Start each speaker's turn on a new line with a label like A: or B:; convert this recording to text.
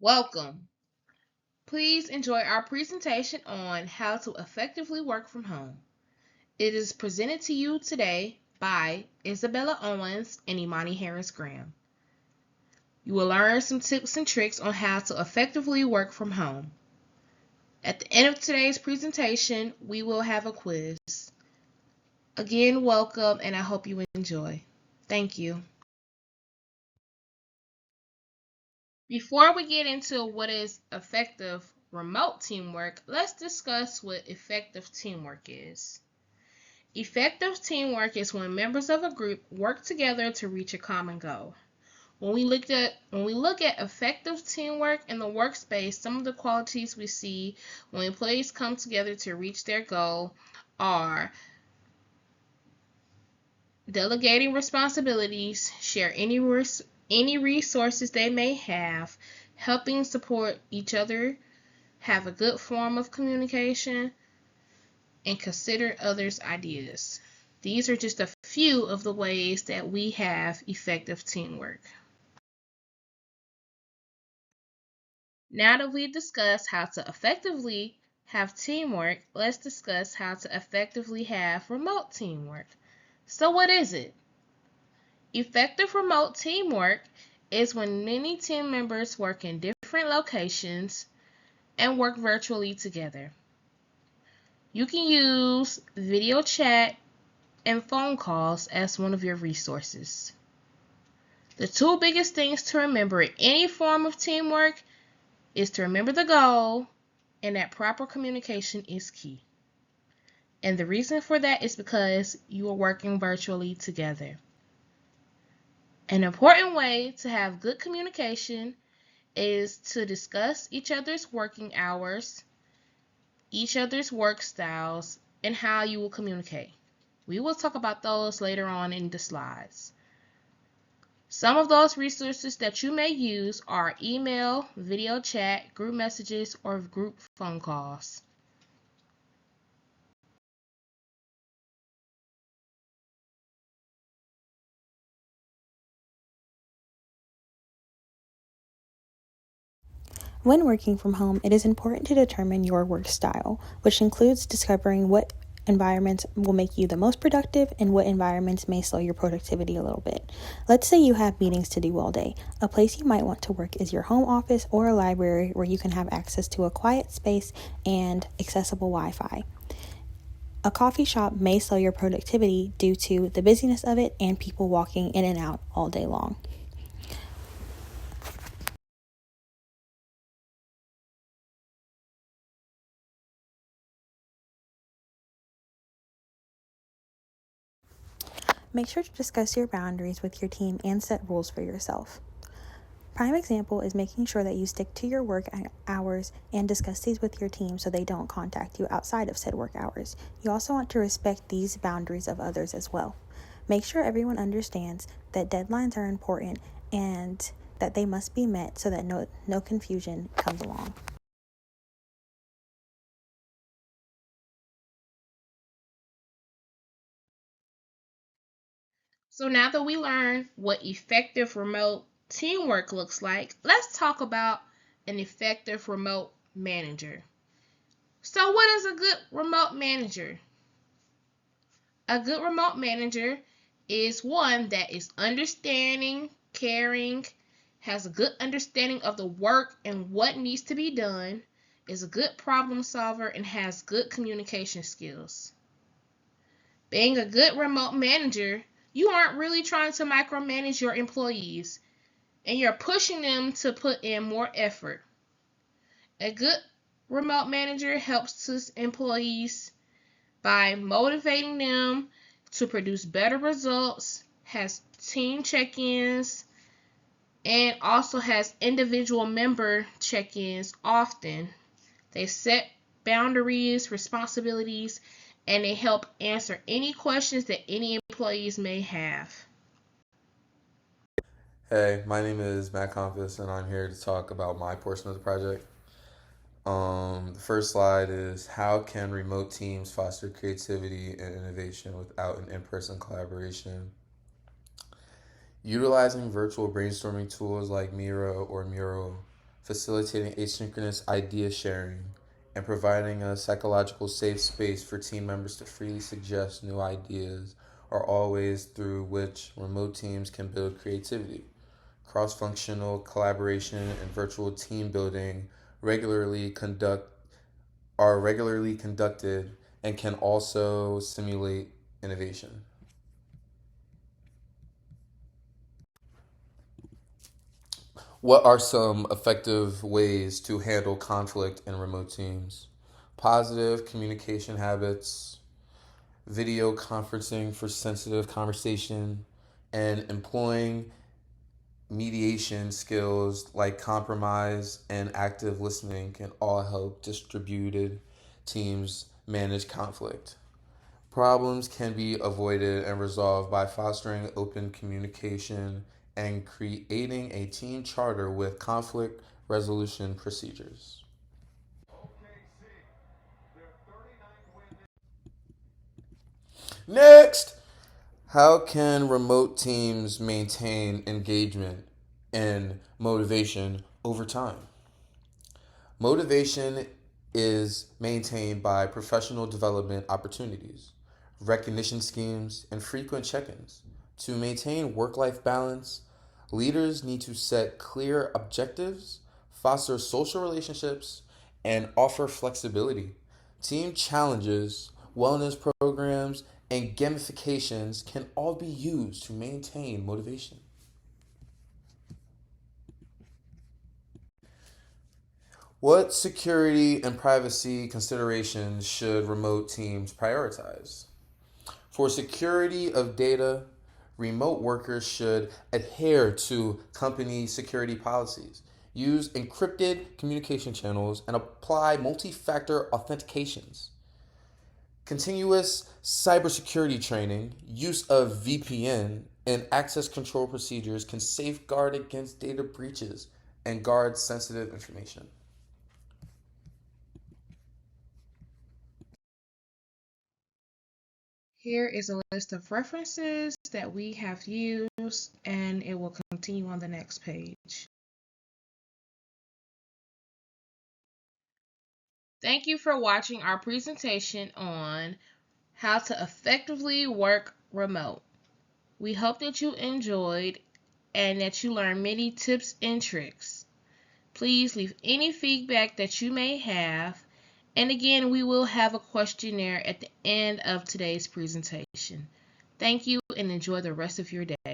A: Welcome. Please enjoy our presentation on how to effectively work from home. It is presented to you today by Isabella Owens and Imani Harris Graham. You will learn some tips and tricks on how to effectively work from home. At the end of today's presentation, we will have a quiz. Again, welcome, and I hope you enjoy. Thank you. Before we get into what is effective remote teamwork, let's discuss what effective teamwork is. Effective teamwork is when members of a group work together to reach a common goal. When we look at effective teamwork in the workspace, some of the qualities we see when employees come together to reach their goal are delegating responsibilities, share any resources they may have, helping support each other, have a good form of communication, and consider others' ideas. These are just a few of the ways that we have effective teamwork. Now that we've discussed how to effectively have teamwork, let's discuss how to effectively have remote teamwork. So, what is it? Effective remote teamwork is when many team members work in different locations and work virtually together. You can use video chat and phone calls as one of your resources. The two biggest things to remember in any form of teamwork is to remember the goal and that proper communication is key. And the reason for that is because you are working virtually together. An important way to have good communication is to discuss each other's working hours, each other's work styles, and how you will communicate. We will talk about those later on in the slides. Some of those resources that you may use are email, video chat, group messages, or group phone calls.
B: When working from home, it is important to determine your work style, which includes discovering what environments will make you the most productive and what environments may slow your productivity a little bit. Let's say you have meetings to do all day. A place you might want to work is your home office or a library where you can have access to a quiet space and accessible Wi-Fi. A coffee shop may slow your productivity due to the busyness of it and people walking in and out all day long. Make sure to discuss your boundaries with your team and set rules for yourself. Prime example is making sure that you stick to your work hours and discuss these with your team so they don't contact you outside of said work hours. You also want to respect these boundaries of others as well. Make sure everyone understands that deadlines are important and that they must be met so that no confusion comes along.
A: So now that we learned what effective remote teamwork looks like, let's talk about an effective remote manager. So, what is a good remote manager? A good remote manager is one that is understanding, caring, has a good understanding of the work and what needs to be done, is a good problem solver, and has good communication skills. Being a good remote manager, you aren't really trying to micromanage your employees and you're pushing them to put in more effort. A good remote manager helps his employees by motivating them to produce better results, has team check ins, and also has individual member check ins often. They set boundaries, responsibilities, and they help answer any questions that any employees may have.
C: Hey, my name is Matt Compass, and I'm here to talk about my portion of the project. The first slide is how can remote teams foster creativity and innovation without an in-person collaboration? Utilizing virtual brainstorming tools like Miro or Mural facilitating asynchronous idea sharing, and providing a psychological safe space for team members to freely suggest new ideas are all ways through which remote teams can build creativity. Cross functional collaboration and virtual team building regularly conduct are regularly conducted and can also stimulate innovation. What are some effective ways to handle conflict in remote teams? Positive communication habits, video conferencing for sensitive conversation, and employing mediation skills like compromise and active listening can all help distributed teams manage conflict. Problems can be avoided and resolved by fostering open communication and creating a team charter with conflict resolution procedures. Next, how can remote teams maintain engagement and motivation over time? Motivation is maintained by professional development opportunities, recognition schemes, and frequent check ins. To maintain work life balance, leaders need to set clear objectives, foster social relationships, and offer flexibility. Team challenges, wellness programs, and gamifications can all be used to maintain motivation. What security and privacy considerations should remote teams prioritize? For security of data, remote workers should adhere to company security policies, use encrypted communication channels, and apply multi factor authentications. Continuous cybersecurity training, use of VPN, and access control procedures can safeguard against data breaches and guard sensitive information.
A: Here is a list of references that we have used, and it will continue on the next page. Thank you for watching our presentation on how to effectively work remote. We hope that you enjoyed and that you learned many tips and tricks. Please leave any feedback that you may have. And again, we will have a questionnaire at the end of today's presentation. Thank you and enjoy the rest of your day.